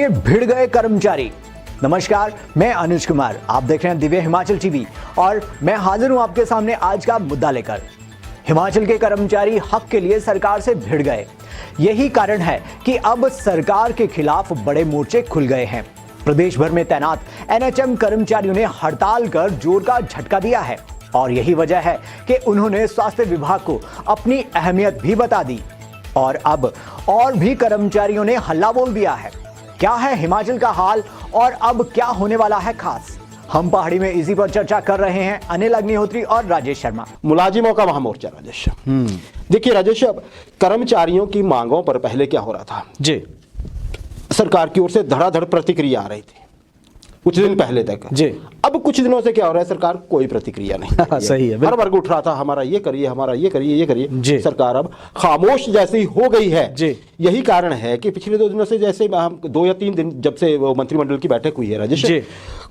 से भिड़ गए कर्मचारी। नमस्कार, मैं अनुज कुमार, आप देख रहे हैं दिव्य हिमाचल टीवी और मैं हाजिर हूं आपके सामने आज का मुद्दा लेकर। हिमाचल के कर्मचारी हक के लिए सरकार से भिड़ गए। यही कारण है कि अब सरकार के खिलाफ बड़े मोर्चे खुल गए हैं। प्रदेश भर में तैनात एनएचएम कर्मचारियों ने हड़ताल कर जोर का झटका दिया है और यही वजह है कि उन्होंने स्वास्थ्य विभाग को अपनी अहमियत भी बता दी और अब और भी कर्मचारियों ने हल्ला बोल दिया है। क्या है हिमाचल का हाल और अब क्या होने वाला है खास? हम पहाड़ी में इसी पर चर्चा कर रहे हैं अनिल अग्निहोत्री और राजेश शर्मा। मुलाजिमों का महामोर्चा राजेश। देखिए राजेश, अब कर्मचारियों की मांगों पर पहले क्या हो रहा था जी, सरकार की ओर से धड़ाधड़ प्रतिक्रिया आ रही थी कुछ दिन पहले तक जी। अब कुछ दिनों से क्या हो रहा है, सरकार कोई प्रतिक्रिया नहीं सही है, हर वर्ग उठ रहा था, हमारा ये करिए, हमारा ये करिए, ये जी। करिए। सरकार अब खामोश जैसी हो गई है जी। यही कारण है कि पिछले 2 दिनों से, जैसे हम 2 या 3 दिन जब से वो मंत्रिमंडल की बैठक हुई है राजेश, जी।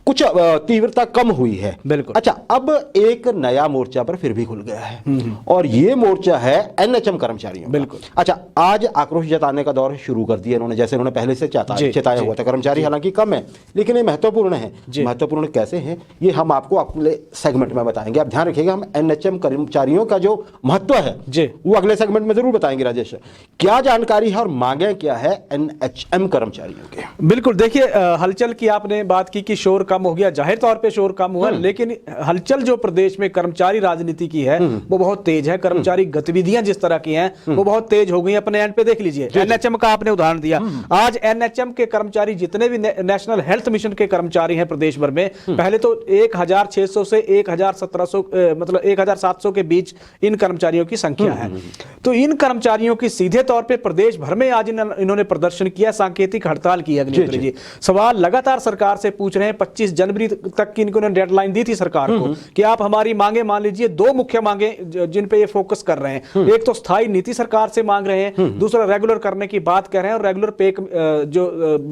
कुछ तीव्रता कम हुई है। बिल्कुल। अच्छा, अब एक नया मोर्चा पर फिर भी खुल गया है और ये मोर्चा है एनएचएम कर्मचारियों का। बिल्कुल। अच्छा, आज आक्रोश जताने का दौर शुरू कर दिया इन्होंने, जैसे इन्होंने पहले से चेताया हुआ था। कर्मचारी हालांकि कम है लेकिन ये महत्वपूर्ण है। महत्वपूर्ण कैसे हैं ये हम आपको अगले सेगमेंट में बताएंगे। आप ध्यान रखिएगा, हम एनएचएम कर्मचारियों का जो महत्व है वो अगले सेगमेंट में जरूर बताएंगे। राजेश, क्या जानकारी है और मांगे क्या है एनएचएम कर्मचारियों के? बिल्कुल। देखिए, हलचल की आपने बात की कि शोर कम हो गया, जाहिर तौर पे शोर कम हुआ, लेकिन हलचल जो प्रदेश में कर्मचारी राजनीति की है वो बहुत तेज है। कर्मचारी गतिविधियां जिस तरह की हैं वो बहुत तेज हो गई। अपने एंड पे देख लीजिए, एनएचएम का आपने उदाहरण दिया। आज एनएचएम के कर्मचारी, जितने भी नेशनल हेल्थ मिशन के कर्मचारी हैं प्रदेश भर में, पहले तो 1600 से 1700 मतलब 1700 के बीच इन कर्मचारियों की संख्या है। तो इन कर्मचारियों की सीधे तौर पे प्रदेश भर में आज इन्होंने प्रदर्शन किया, सांकेतिक हड़ताल की। अग्निहोत्री जी सवाल लगातार सरकार से पूछ रहे हैं। 25 जनवरी तक की इन्होंने डेडलाइन दी थी सरकार को कि आप हमारी मांगे मान लीजिए। 2 मुख्य मांगे जिन पे ये फोकस कर रहे हैं, एक तो स्थायी नीति सरकार से मांग रहे हैं, दूसरा रेगुलर करने की बात कर रहे हैं और रेगुलर पे जो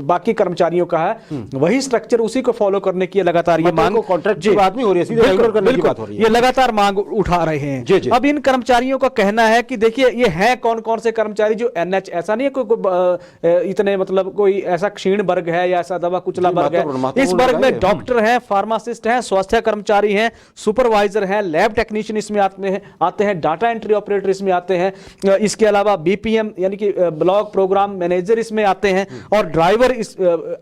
बाकी कर्मचारियों का है वही स्ट्रक्चर, उसी को फॉलो करने की लगातार ये मांग, कॉन्ट्रैक्ट की बात नहीं हो रही है, सीधे रेगुलर करने की बात हो रही है। ये लगातार मांग उठा रहे हैं। अब इन कर्मचारियों का कहना है कि देखिए, ये हैं कौन कौन से कर्मचारी जो एनएच, ऐसा नहीं है कोई इतने मतलब कोई ऐसा क्षीण वर्ग है या ऐसा दबा कुचला वर्ग है। इस वर्ग में डॉक्टर हैं, फार्मासिस्ट हैं, स्वास्थ्य कर्मचारी हैं, सुपरवाइजर हैं, लैब टेक्नीशियन इसमें आते हैं, डाटा एंट्री ऑपरेटर इसमें आते हैं, इसके अलावा बीपीएम यानी कि ब्लॉक प्रोग्राम मैनेजर इसमें आते हैं और ड्राइवर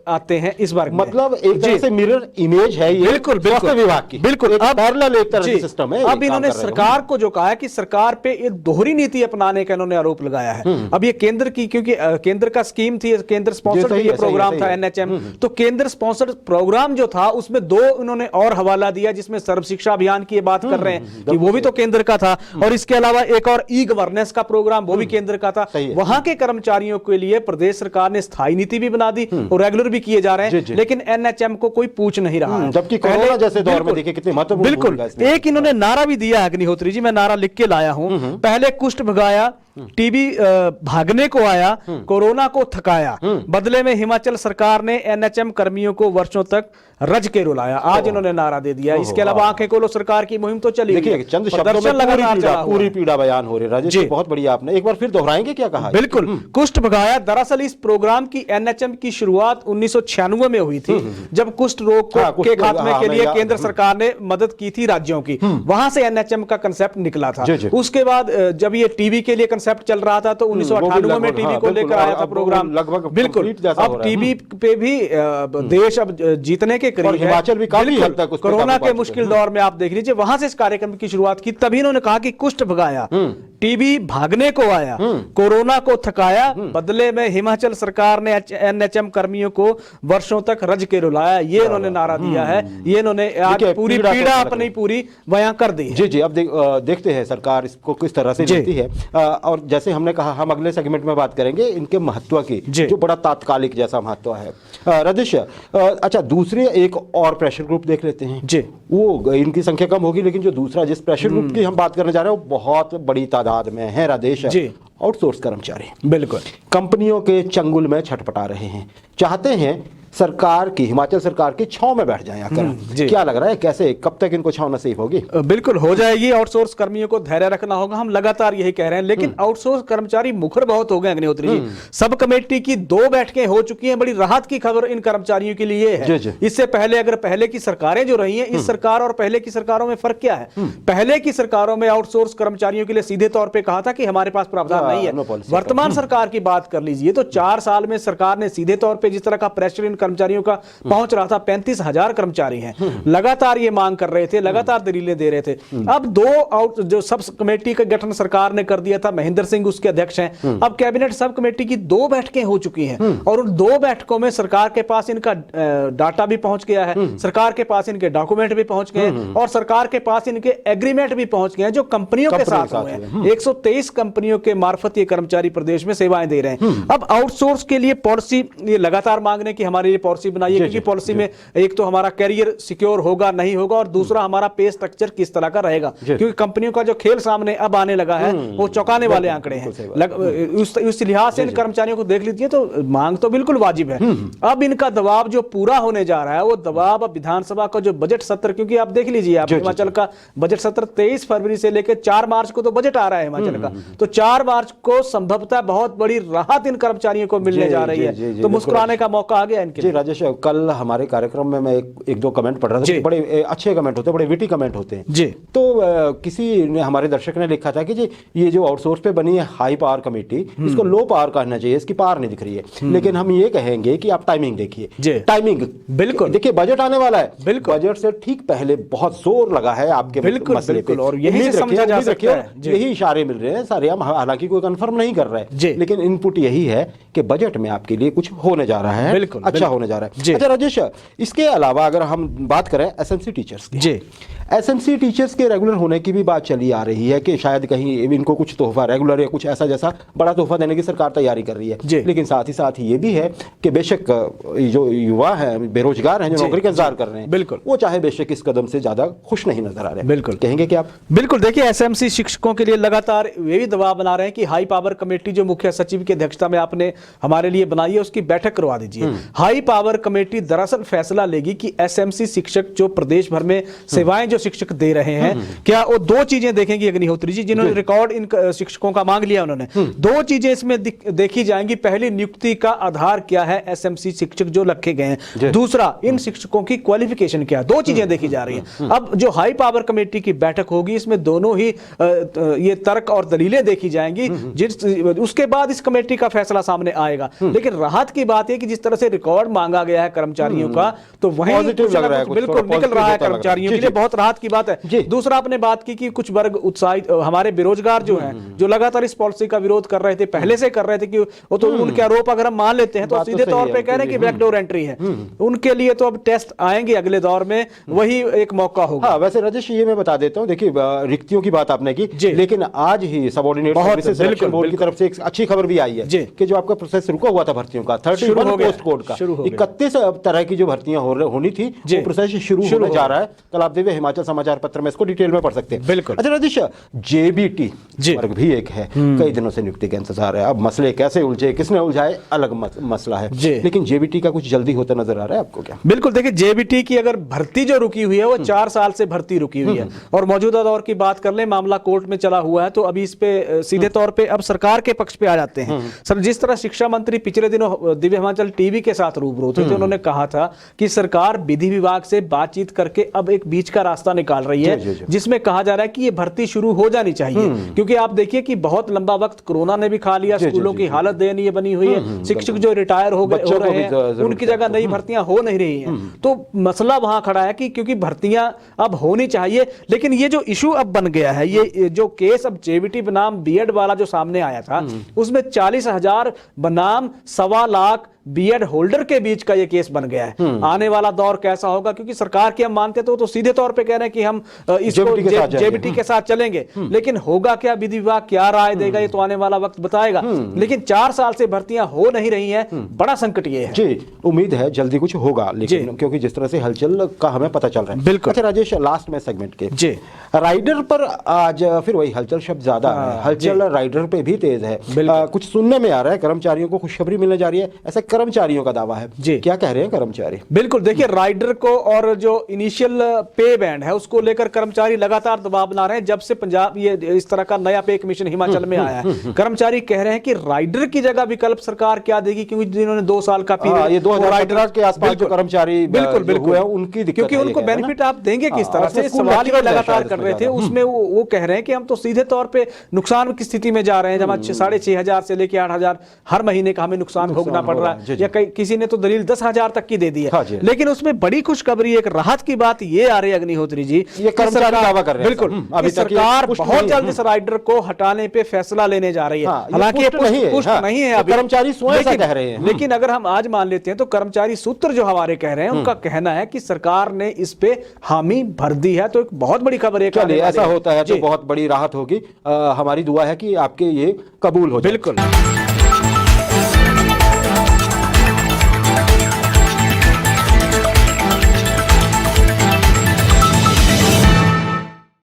आते हैं इस वर्ग में। मतलब एक तरह से मिरर इमेज है ये बिल्कुल स्वास्थ्य विभाग की। बिल्कुल। अब पैरेलल एक तरह का सिस्टम है। अब इन्होंने सरकार को जो कहा है कि सरकार पे ये दोहरी नीति अपनाने का इन्होंने आरोप लगाया है। अब ये केंद्र की, क्योंकि केंद्र का स्कीम थी, केंद्र स्पॉन्सर्ड ये प्रोग्राम था एनएचएम, तो केंद्र स्पॉन्सर्ड प्रोग्राम जो था उसमें 2 इन्होंने और हवाला दिया, जिसमें सर्व शिक्षा अभियान की बात कर रहे हैं कि वो भी तो केंद्र का था, और इसके अलावा एक और ई गवर्नेंस का प्रोग्राम वो भी केंद्र का था। वहां के कर्मचारियों के लिए प्रदेश सरकार ने स्थायी नीति भी बना दी और रेगुलर भी किए जा रहे हैं, लेकिन एनएचएम को कोई पूछ नहीं रहा। जबकि कोरोना जैसे दौर में देखिए कितने महत्वपूर्ण। बिल्कुल। एक इन्होंने नारा भी दिया अग्निहोत्री जी, मैं नारा लिख के लाया हूं। पहले कुष्ठ भगाया, टीबी भागने को आया, कोरोना को थकाया, बदले में हिमाचल सरकार ने एनएचएम कर्मियों को वर्षों तक रज के रुलाया। आज इन्होंने नारा दे दिया। इसके अलावा आंखें खोलो सरकार की मुहिम तो चली। देखिए, चंद शब्दों में पूरी पीड़ा बयान हो रही है। राजेश, बहुत बढ़िया, आपने एक बार फिर दोहराएंगे क्या कहा? बिल्कुल। कुष्ठ भगाया, दरअसल इस प्रोग्राम की एनएचएम की शुरुआत 1996 में हुई थी, जब कुष्ठ रोग के खात्मे के लिए केंद्र सरकार ने मदद की थी राज्यों की। वहां से एनएचएम का कंसेप्ट निकला था। उसके बाद जब ये टीबी के लिए कंसेप्ट चल रहा था तो 1998 में टीबी को लेकर आया था प्रोग्राम। लगभग बिल्कुल। अब टीबी पे भी देश अब जीतने के करीब है। हिमाचल भी काफी हद तक कोरोना के मुश्किल दौर में आप देख लीजिए, वहां से इस कार्यक्रम की शुरुआत की। तभी इन्होंने कहा कि कुष्ठ भगाया, टीबी भागने को आया, कोरोना को थकाया, बदले में हिमाचल सरकार ने एनएचएम कर्मियों को वर्षों तक रज के रुलाया। ये इन्होंने नारा दिया है। ये इन्होंने आज पूरी पीड़ा अपनी पूरी बयां कर दी है। जी। अब देखते हैं सरकार इसको किस तरह से लेती है। और जैसे हमने कहा, हम अगले सेगमेंट में बात करेंगे इनके महत्व की, जो बड़ा तात्कालिक जैसा महत्व है। राजेश, अच्छा, दूसरे एक और प्रेशर ग्रुप देख लेते हैं जी। वो इनकी संख्या कम होगी, लेकिन जो दूसरा जिस प्रेशर ग्रुप की हम बात करने जा रहे हैं वो बहुत बड़ी तादाद में है राजेश। आउटसोर्स कर्मचारी। बिल्कुल। कंपनियों के चंगुल में छटपटा रहे हैं, चाहते हैं सरकार की, हिमाचल सरकार की छांव में बैठ जाएं आकर। क्या लग रहा है, कैसे, कब तक इनको छांव नसीब होगी? बिल्कुल हो जाएगी। आउटसोर्स कर्मियों को धैर्य रखना होगा, हम लगातार यही कह रहे हैं। लेकिन आउटसोर्स कर्मचारी मुखर बहुत हो गए अग्निहोत्री जी। सब कमेटी की 2 बैठकें हो चुकी हैं। बड़ी राहत की खबर इन कर्मचारियों के लिए है। इससे पहले, अगर पहले की सरकारें जो रही हैं, इस सरकार और पहले की सरकारों में फर्क क्या है? पहले की सरकारों में आउटसोर्स कर्मचारियों के लिए सीधे तौर पे कहा था कि हमारे पास प्रावधान नहीं है। वर्तमान सरकार की बात कर लीजिए तो 4 साल में सरकार ने सीधे तौर पे जिस तरह का प्रेशर इन कर्मचारियों का पहुंच रहा था, 35,000 कर्मचारी हैं, लगातार ये मांग कर रहे थे, लगातार दलीलें दे रहे थे। अब 2 जो सब कमेटी का गठन सरकार ने कर दिया था, महेंद्र सिंह उसके अध्यक्ष हैं। अब कैबिनेट सब कमेटी की 2 बैठकें हो चुकी हैं और उन 2 बैठकों में सरकार के पास इनका डाटा भी पहुंच गया है, सरकार के पास इनके डॉक्यूमेंट भी पहुंच गए हैं और सरकार के पास इनके एग्रीमेंट भी पहुंच गए हैं जो कंपनियों के साथ हुए हैं। 123 कंपनियों के मार्फत ये कर्मचारी प्रदेश में सेवाएं दे रहे हैं। अब आउटसोर्स के लिए पॉलिसी ये लगातार मांग रहे हैं कि हमारे लिए पॉलिसी बनाइए, क्योंकि पॉलिसी में एक तो हमारा कैरियर सिक्योर होगा नहीं होगा और दूसरा हमारा पे स्ट्रक्चर किस तरह का रहेगा, क्योंकि कंपनियों का जो खेल सामने अब आने लगा है वो चौंकाने वाले आंकड़े हैं। उस लिहाज से इन कर्मचारियों को देख लीजिए तो मांग तो बिल्कुल वाजिब है। अब इनका दबाव जो पूरा होने जा रहा है वो दबाव अब विधानसभा का जो बजट सत्र, क्योंकि आप देख लीजिए आप हिमाचल का बजट सत्र 23 फरवरी से लेकर 4 मार्च को तो बजट आ रहा है हिमाचल का, तो 4 मार्च को संभवतः बहुत बड़ी राहत इन कर्मचारियों को मिलने जा रही है, तो मुस्कुराने का मौका आ गया इनके लिए। राजेश, कल हमारे कार्यक्रम में मैं एक 2 कमेंट पढ़ रहा था, बड़े अच्छे कमेंट होते हैं, बड़े विटी कमेंट होते हैं जी। तो किसी ने, हमारे दर्शक ने लिखा था कि जी ये जो आउटसोर्स पे बनी है हाई पावर कमेटी, इसको लो पावर कहना चाहिए, इसकी पावर नहीं दिख रही है। लेकिन हम ये कहेंगे कि आप टाइमिंग देखिए, टाइमिंग बिल्कुल देखिए, बजट आने वाला है, बिल्कुल बजट से ठीक पहले बहुत जोर लगा है आपके मसले पे, और यही समझा जा सकता है, यही इशारे मिल रहे हैं सारे। हम हालांकि कोई कंफर्म नहीं कर रहे हैं, लेकिन इनपुट यही है कि बजट में आपके लिए कुछ होने जा रहा है, अच्छा होने जा रहा है। अच्छा राजेश, इसके अलावा अगर हम बात करें एसएमसी टीचर्स की, एसएमसी टीचर्स के रेगुलर होने की भी बात चली आ रही है कि शायद कहीं इनको कुछ तोहफा रेगुलर या कुछ ऐसा जैसा बड़ा तोहफा देने की सरकार तैयारी कर रही है। लेकिन साथ ही ये भी है कि बेशक जो युवा हैं, बेरोजगार हैं, जो नौकरी का इंतजार कर रहे हैं, बिल्कुल वो चाहे बेशक इस कदम से ज्यादा खुश नहीं नजर आ रहे हैं। बिल्कुल कहेंगे कि आप बिल्कुल देखिए, एसएमसी शिक्षकों के लिए लगातार ये भी दबाव बना रहे हैं कि हाई पावर कमेटी जो मुख्य सचिव की अध्यक्षता में आपने हमारे लिए बनाई है उसकी बैठक करवा दीजिए। हाई पावर कमेटी दरअसल फैसला लेगी कि एसएमसी शिक्षक जो प्रदेश भर में सेवाएं जो शिक्षक दे रहे हैं, क्या वो 2 चीजें देखेंगी अग्निहोत्री जी, जिन्होंने रिकॉर्ड इन शिक्षकों का मांग लिया, उन्होंने 2 चीजें इसमें देखी जाएंगी। पहली, नियुक्ति का आधार क्या है एसएमसी शिक्षक जो रखे गए हैं, दूसरा इन शिक्षकों की क्वालिफिकेशन क्या है। 2 चीजें देखी जा रही हैं। अब जो हाई पावर कमेटी की बैठक होगी इसमें दोनों ही ये तर्क और दलीलें देखी जाएंगी, उसके बाद इस कमेटी का फैसला सामने आएगा। लेकिन राहत की बात है कि जिस तरह से रिकॉर्ड मांगा गया है कर्मचारियों का, तो वही बिल्कुल निकल रहा है कर्मचारियों के लिए, बहुत राहत की बात है। दूसरा, आपने बात की कि कुछ वर्ग उत्साहित, हमारे बेरोजगार जो हैं, जो लगातार इस पॉलिसी का विरोध कर रहे थे, पहले से कर रहे थे, कि वो तो उनके आरोप अगर हम मान लेते हैं तो सीधे तौर पे कह रहे हैं कि बैकडोर एंट्री है, उनके लिए तो अब टेस्ट आएंगे अगले दौर में, वही एक मौका होगा। हाँ, वैसे राजेश ये मैं बता देता हूँ, देखिए रिक्तियों की बात आपने की, लेकिन आज ही सबऑर्डिनेट सर्विसेज सिलेक्शन बोर्ड की तरफ से एक अच्छी खबर भी आई है कि जो आपका प्रोसेस रुका हुआ था भर्तियों का, 31 पोस्ट कोड का, 31 तरह की जो भर्तियां होनी थी, वो प्रोसेस शुरू होने जा रहा है। कल आप दिव्य हिमाचल समाचार पत्र में इसको डिटेल में पढ़ सकते हैं। बिल्कुल। अच्छा राजेश, जेबीटी वर्ग भी एक है, कई दिनों से नियुक्ति का इंतजार है। अब मसले कैसे उलझे, किसने उलझाए, अलग मसला है, लेकिन जेबीटी का कुछ जल्दी होता नजर आ रहा है आपको क्या? बिल्कुल देखिए, जेबीटी की अगर भर्ती जो रुकी हुई है वो 4 साल से भर्ती रुकी हुई है, और मौजूदा दौर की बात कर ले, मामला कोर्ट में चला हुआ है, तो अभी इस पे सीधे तौर पे अब सरकार के पक्ष पे आ जाते हैं। सर, जिस तरह शिक्षा मंत्री पिछले दिनों दिव्य हिमाचल टीवी के साथ रूबरू थे, तो उन्होंने कहा था कि सरकार विधि विभाग से बातचीत करके अब एक बीच का रास्ता निकाल रही है, जिसमें कहा जा रहा है कि ये भर्ती शुरू हो जानी चाहिए। क्योंकि आप देखिए कि बहुत लंबा वक्त कोरोना ने भी खा लिया, स्कूलों की हालत दयनीय बनी हुई है, शिक्षक जो रिटायर हो रहे हैं उनकी जगह नई भर्तियां हो नहीं रही हैं, तो मसला वहां खड़ा है कि क्योंकि भर्तियां अब होनी चाहिए। लेकिन ये जो इशू अब बन गया है, ये जो केस अब जेबीटी बनाम बीएड वाला जो सामने आया था, उसमें 40,000 बनाम 1.25 लाख बीएड होल्डर के बीच का ये केस बन गया है। आने वाला दौर कैसा होगा, क्योंकि सरकार की हम मानते तो सीधे तौर पे कह रहे हैं कि हम इसको जेबीटी के साथ चलेंगे, लेकिन होगा क्या, विधि विभाग क्या राय देगा ये तो आने वाला वक्त बताएगा। लेकिन 4 साल से भर्तियां हो नहीं रही हैं, बड़ा संकट ये है। जी, उम्मीद है जल्दी कुछ होगा, लेकिन क्योंकि जिस तरह से हलचल का हमें पता चल रहा है। बिल्कुल। अच्छा राजेश, लास्ट में सेगमेंट के जी, राइडर पर आज फिर वही हलचल शब्द ज्यादा है, हलचल राइडर पे भी तेज है। कुछ सुनने में आ रहा है कर्मचारियों को खुशखबरी मिलने जा रही है, ऐसा कर्मचारियों का दावा है। जी, क्या कह रहे हैं कर्मचारी? बिल्कुल, देखिए राइडर को और जो इनिशियल पे बैंड है उसको लेकर कर्मचारी लगातार दबाव बना रहे हैं। जब से पंजाब ये इस तरह का नया पे कमीशन हिमाचल में आया है, कर्मचारी कह रहे हैं कि राइडर की जगह विकल्प सरकार क्या देगी, क्योंकि जिन्होंने 2 साल का पीरियड, ये 2015 के आसपास जो कर्मचारी बिल्कुल हुए हैं उनकी दिक्कत, क्योंकि उनको बेनिफिट आप देंगे किस तरह से, सवाल ये लगातार कर रहे थे। उसमें वो कह रहे हैं कि हम तो सीधे तौर पे नुकसान की स्थिति में जा रहे हैं, जब 6,500 से लेकर 8,000 हर महीने का हमें नुकसान भोगना पड़ रहा है, या किसी ने तो दलील 10,000 तक की दे दी है। लेकिन उसमें बड़ी खुशखबरी, एक राहत की बात ये आ रही है अग्निहोत्री जी, ये कर्मचारी दावा कर रहे हैं। बिल्कुल, अभी सरकार बहुत जल्द इस राइडर को हटाने पे फैसला लेने जा रही है। हालांकि पुष्ट नहीं है अभी, कर्मचारी स्वयं ऐसा कह रहे हैं। लेकिन अगर हम आज मान लेते हैं तो कर्मचारी सूत्र जो हमारे कह रहे हैं, उनका कहना है कि सरकार ने इस पे हामी भर दी है। तो एक बहुत बड़ी खबर है। चलिए, ऐसा होता है तो बहुत बड़ी राहत होगी। हमारी दुआ है कि आपके ये कबूल हो जाए। बिल्कुल।